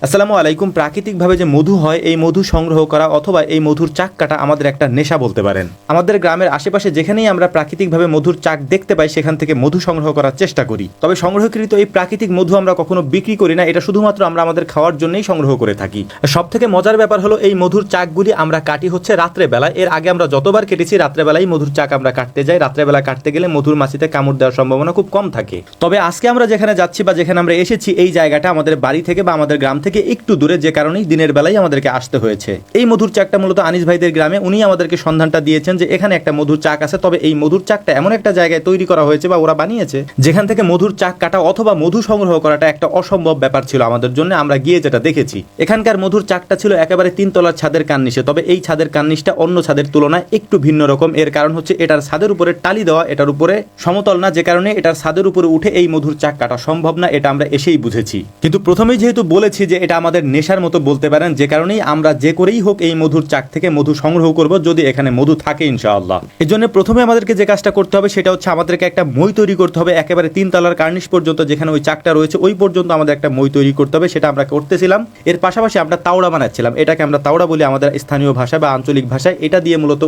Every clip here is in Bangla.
আসসালামু আলাইকুম। প্রাকৃতিকভাবে যে মধু হয় এই মধু সংগ্রহ করা অথবা এই মধুর চাক কাটা আমাদের একটা নেশা বলতে পারেন। আমাদের গ্রামের আশেপাশে যেখানেই আমরা প্রাকৃতিকভাবে মধুর চাক দেখতে পাই সেখান থেকে মধু সংগ্রহ করার চেষ্টা করি। তবে সংগ্রহকৃত এই প্রাকৃতিক মধু আমরা কখনো বিক্রি করি না, এটা শুধুমাত্র আমরা আমাদের খাওয়ার জন্যই সংগ্রহ করে থাকি। সব থেকে মজার ব্যাপার হলো এই মধুর চাকগুলি আমরা কাটি হচ্ছে রাত্রেবেলা। এর আগে আমরা যতবার কেটেছি রাত্রেবেলাই মধুর চাক আমরা কাটতে যাই। রাত্রেবেলা কাটতে গেলে মধুর মাছিতে কামড় দেওয়ার সম্ভাবনা খুব কম থাকে। তবে আজকে আমরা যেখানে যাচ্ছি বা যেখানে আমরা এসেছি এই জায়গাটা আমাদের বাড়ি থেকে বা আমাদের গ্রাম থেকে একটু দূরে, যে কারণেই দিনের বেলায় আমাদেরকে আসতে হয়েছে। এই মধুর চাকটা মূলত আনিস ভাইদের গ্রামে, উনি আমাদেরকে সন্ধানটা দিয়েছেন যে এখানে একটা মধুর চাক আছে। তবে এই মধুর চাকটা এমন একটা জায়গায় তৈরি করা হয়েছে বা ওরা বানিয়েছে যেখান থেকে মধুর চাক কাটা অথবা মধু সংগ্রহ করাটা একটা অসম্ভব ব্যাপার ছিল আমাদের জন্য। আমরা গিয়ে যেটা দেখেছি, এখানকার মধুর চাকটা ছিল একেবারে 3 তলার ছাদের কার্নিশে। তবে এই ছাদের কার্নিশটা অন্য ছাদের তুলনায় একটু ভিন্ন রকম। এর কারণ হচ্ছে এটার ছাদের উপরে টালি দেওয়া, এটার উপরে সমতল না, যে কারণে এটার ছাদের উপরে উঠে এই মধুর চাক কাটা সম্ভব না। এটা আমরা এসেই বুঝেছি। কিন্তু প্রথমেই যেহেতু বলেছি যে এটা আমাদের নেশার মতো বলতে পারেন, যে কারণেই আমরা যে করেই হোক এই মধুর চাক থেকে মধু সংগ্রহ করব, যদি এখানে মধু থাকে ইনশাআল্লাহ। এই জন্য প্রথমে আমাদেরকে যে কাজটা করতে হবে সেটা হচ্ছে আমাদেরকে একটা মই তৈরি করতে হবে। একেবারে 3 তলার কার্নিশ পর্যন্ত যেখানে ওই চাকটা রয়েছে ওই পর্যন্ত আমাদের একটা মই তৈরি করতে হবে। সেটা আমরা করতেছিলাম। এর পাশাপাশি আমরা তাওড়া বানাচ্ছিলাম। এটাকে আমরা তাওড়া বলি আমাদের স্থানীয় ভাষায় বা আঞ্চলিক ভাষায়। এটা দিয়ে মূলত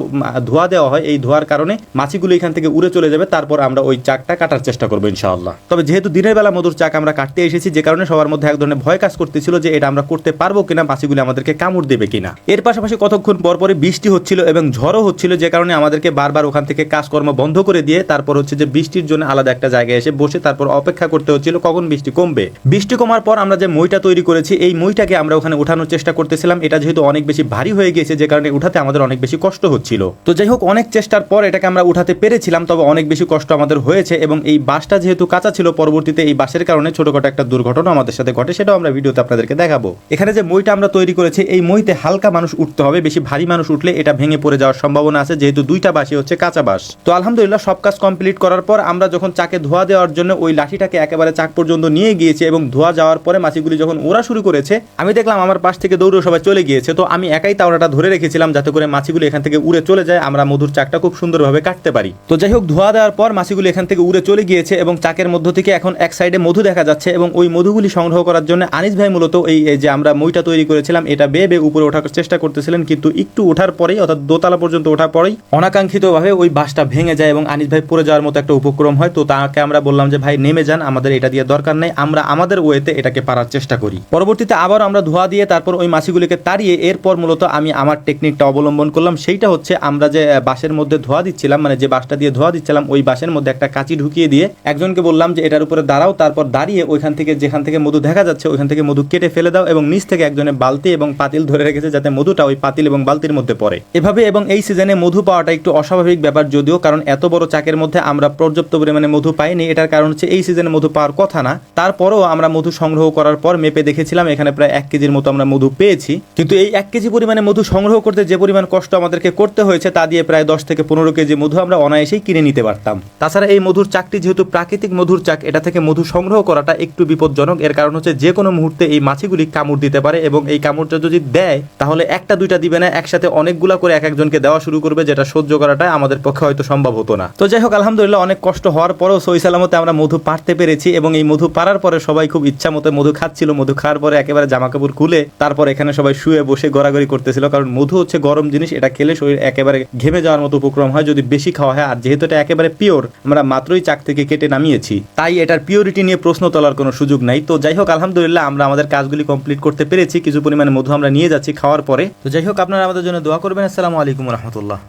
ধোয়া দেওয়া হয়। এই ধোয়ার কারণে মাছিগুলো এখান থেকে উড়ে চলে যাবে। তারপর আমরা ওই চাকটা কাটার চেষ্টা করবো ইনশাআল্লাহ। তবে যেহেতু দিনের বেলা মধুর চাক আমরা কাটতে এসেছি, যে কারণে সবার মধ্যে এক ধরনের ভয় কাজ করতেছিল যে এটা আমরা করতে পারবো কিনা, মাছিগুলো আমাদেরকে কামড় দেবে কিনা। এর পাশাপাশি কতক্ষণ পরপরই বৃষ্টি হচ্ছিল এবং ঝড়ও হচ্ছিল, যে কারণে আমাদেরকে বারবার ওখান থেকে কাজকর্ম বন্ধ করে দিয়ে তারপর হচ্ছে যে বৃষ্টির জন্য আলাদা একটা জায়গায় এসে বসে তারপর অপেক্ষা করতে হচ্ছিল কখন বৃষ্টি কমবে। বৃষ্টি কমার পর আমরা যে মইটা তৈরি করেছি এই মইটাকে আমরা ওখানে উঠানোর চেষ্টা করতেছিলাম। এটা যেহেতু অনেক বেশি ভারী হয়ে গিয়েছে, যে কারণে উঠাতে আমাদের অনেক বেশি কষ্ট হচ্ছিল। তো যাই হোক, অনেক চেষ্টার পর এটাকে আমরা উঠাতে পেরেছিলাম। তবে অনেক বেশি কষ্ট আমাদের হয়েছে এবং এই বাঁশটা যেহেতু কাঁচা ছিল, পরবর্তীতে এই বাঁশের কারণে ছোটখাটো একটা দুর্ঘটনা আমাদের সাথে ঘটে, সেটাও আমরা ভিডিওতে আপনাদেরকে দেখাবো। এখানে যে মইটা আমরা তৈরি করেছি এই মইতে হালকা মানুষ উঠতে হবে, বেশি ভারী মানুষ উঠলে এটা ভেঙে পড়ে যাওয়ার সম্ভাবনা আছে, যেহেতু দুইটা বাঁশই হচ্ছে কাঁচা বাঁশ। তো আলহামদুলিল্লাহ সব কাজ কমপ্লিট করার পর আমরা যখন চাকে ধোয়া দেওয়ার জন্য ওই লাঠিটাকে একেবারে চাক পর্যন্ত নিয়ে গিয়েছি এবং ধোয়া যাওয়ার পরে মাছিগুলি যখন ওরা শুরু করেছে, আমি দেখলাম আমার পাশ থেকে দৌড়ে সবাই চলে গিয়েছে। তো আমি একাই তাওড়াটা ধরে রেখেছিলাম যাতে করে মাছিগুলি এখান থেকে উড়ে চলে যায়, আমরা মধুর চাকটা খুব সুন্দরভাবে কাটতে পারি। তো যাই হোক, ধোয়া দেওয়ার পর মাছিগুলি এখান থেকে উড়ে চলে গিয়েছে এবং চাকের মধ্য থেকে এখন এক সাইডে মধু দেখা যাচ্ছে। এবং ওই মধুগুলি সংগ্রহ করার জন্য আনিস ভাই মূলত এই যে আমরা মইটা তৈরি করেছিলাম এটা বেয়ে বেয়ে উপরে ওঠার চেষ্টা করতেছিলেন, কিন্তু একটু ওঠার পরেই অর্থাৎ দোতলা পর্যন্ত ওঠার পরেই অনাকাঙ্ক্ষিতভাবে ওই বাঁশটা ভেঙে যায় এবং আনিস ভাই পড়ে যাওয়ার মতো একটা উপক্রম হয়। তো তাকে আমরা বললাম যে ভাই নেমে যান, আমাদের এটা দিয়ে দরকার নেই, আমরা আমাদের ওয়েতে এটাকে পারার চেষ্টা করি। পরবর্তীতে আবার আমরা ধোয়া দিয়ে তারপর ওই মাছিগুলিকে তাড়িয়ে এরপর মূলত আমি আমার টেকনিকটা অবলম্বন করলাম। সেইটা হচ্ছে আমরা যে বাঁশের মধ্যে ধোয়া দিচ্ছিলাম, মানে যে বাঁশটা দিয়ে ধোয়া দিচ্ছিলাম ওই বাঁশের মধ্যে একটা কাঁচি ঢুকিয়ে দিয়ে একজনকে বললাম যে এটার উপরে দাঁড়াও, তারপর দাঁড়িয়ে ওইখান থেকে যেখান থেকে মধু দেখা যাচ্ছে ওইখান থেকে মধু কেটে ফেলে দাও এবং নিচ থেকে একজনের বালতি এবং পাতিল ধরে রেখেছে যাতে মধুটা ওই পাতিল এবং বালতির মধ্যে পড়ে এভাবে। এবং এই সিজনে মধু পাওয়াটা একটু অস্বাভাবিক ব্যাপার যদিও, কারণ এত বড় চাকের মধ্যে আমরা পর্যাপ্ত পরিমাণে মধু পাইনি। এটার কারণ হচ্ছে এই সিজনে মধু পাওয়ার কথা না, তারপরও আমরা মধু সংগ্রহ করার পর মেপে দেখেছিলাম এখানে প্রায় 1 কেজির মতো আমরা মধু পেয়েছি। কিন্তু এই 1 কেজি পরিমাণে মধু সংগ্রহ করতে যে পরিমাণ কষ্ট আমাদেরকে করতে হয়েছে তা দিয়ে প্রায় 10 থেকে 15 কেজি মধু আমরা অনায়াসেই কিনে নিতে পারতাম। তাছাড়া এই মধুর চাকটি যেহেতু প্রাকৃতিক মধুর চাক, এটা থেকে মধু সংগ্রহ করাটা একটু বিপজ্জনক। এর কারণ হচ্ছে যে কোনো মুহূর্তে এই মাছিগুলি কামড় দিতে পারে এবং এই কামড়টা যদি দেয় তাহলে একটা দুইটা দিবে না, একসাথে অনেকগুলা করে এক একজনকে দেওয়া শুরু করবে, যেটা সহ্য করাটা আমাদের পক্ষে হয়তো সম্ভব হতো না। তো যাই হোক, আলহামদুলিল্লাহ অনেক কষ্ট হওয়ার পরেও সহি সালামতে আমরা মধু পাড়তে পেরেছি এবং এই মধু পাড়ার পরে সবাই খুব ইচ্ছা মতো মধু খাচ্ছিল। মধু খাওয়ার পরে একেবারে জামা কাপড় খুলে তারপর এখানে সবাই শুয়ে বসে গড়াগড়ি করতেছিল, কারণ মধু হচ্ছে গরম জিনিস, এটা খেলে শরীর একেবারে ঘেমে যাওয়ার মতো উপক্রম হয় যদি বেশি খাওয়া হয়। আর যেহেতু এটা একেবারে পিওর, আমরা মাত্রই চাক থেকে কেটে নামিয়েছি, তাই এটার পিওরিটি নিয়ে প্রশ্ন তোলার কোনো সুযোগ নাই। তো যাই হোক, আলহামদুলিল্লাহ আমরা আমাদের কাজগুলি কমপ্লিট করতে পেরেছি। কিছু পরিমাণে মধু আমরা নিয়ে যাচ্ছি খাওয়ার পরে। তো যাই হোক, আপনারা আমাদের জন্য দোয়া করবেন। আসসালামু আলাইকুম রহমতুল্লাহ।